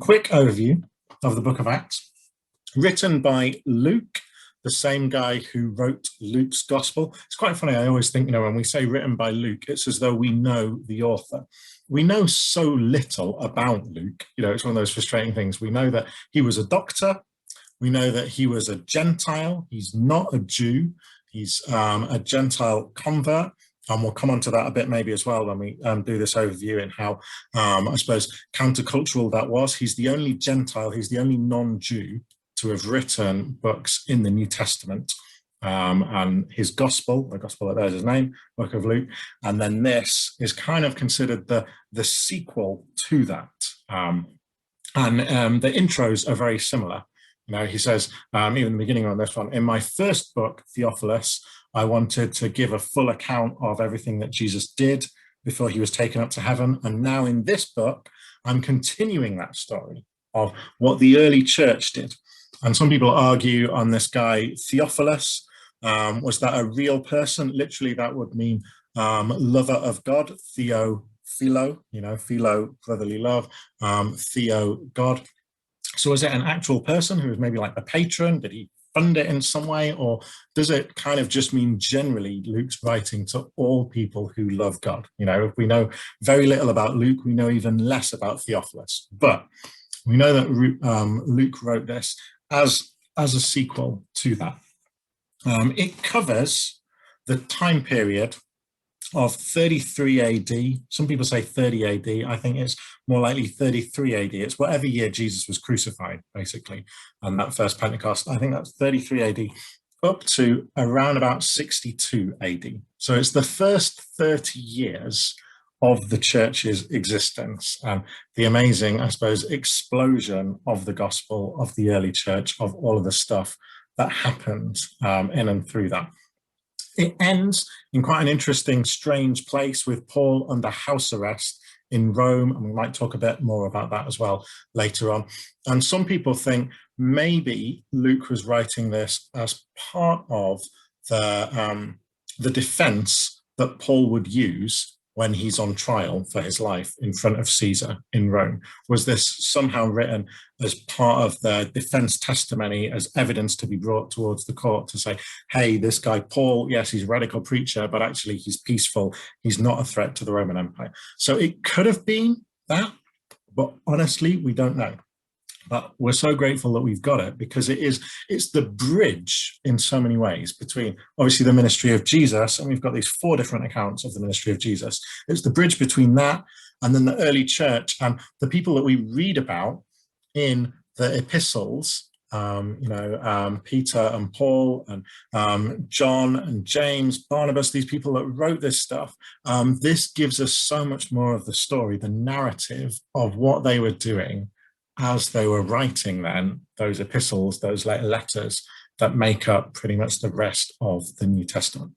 Quick overview of the book of Acts, written by Luke, the same guy who wrote Luke's gospel. It's quite funny. I always think, when we say written by Luke, it's as though we know the author. We know so little about Luke. It's one of those frustrating things. We know that he was a doctor. We know that he was a Gentile. He's not a Jew. He's a Gentile convert. And we'll come on to that a bit maybe as well when we do this overview and how, I suppose, countercultural that was. He's the only Gentile, he's the only non-Jew to have written books in the New Testament. And his gospel, the gospel that bears his name, Book of Luke, and then this is kind of considered the sequel to that. And the intros are very similar. He says, even in the beginning on this one, in my first book, Theophilus, I wanted to give a full account of everything that Jesus did before he was taken up to heaven. And now in this book, I'm continuing that story of what the early church did. And some people argue on this guy, Theophilus, was that a real person? Literally, that would mean lover of God, Theo, philo, philo, brotherly love, Theo, God. So was it an actual person who was maybe like the patron? Did he fund it in some way, or does it kind of just mean generally Luke's writing to all people who love God? If we know very little about Luke, we know even less about Theophilus, but we know that Luke wrote this as a sequel to that. It covers the time period of 33 AD. Some people say 30 AD. I think it's more likely 33 AD. It's whatever year Jesus was crucified, basically. And that first Pentecost, I think that's 33 AD, up to around about 62 AD. So it's the first 30 years of the church's existence and the amazing, I suppose, explosion of the gospel of the early church, of all of the stuff that happened in and through that. It ends in quite an interesting, strange place with Paul under house arrest in Rome, and we might talk a bit more about that as well later on. And some people think maybe Luke was writing this as part of the defense that Paul would use when he's on trial for his life in front of Caesar in Rome. Was this somehow written as part of the defense testimony, as evidence to be brought towards the court to say, hey, this guy Paul, yes, he's a radical preacher, but actually he's peaceful. He's not a threat to the Roman Empire. So it could have been that, but honestly, we don't know. But we're so grateful that we've got it, because it's the bridge in so many ways between obviously the ministry of Jesus, and we've got these 4 different accounts of the ministry of Jesus. It's the bridge between that and then the early church and the people that we read about in the epistles, Peter and Paul and John and James, Barnabas, these people that wrote this stuff. This gives us so much more of the story, the narrative of what they were doing as they were writing then those epistles, those letters that make up pretty much the rest of the New Testament.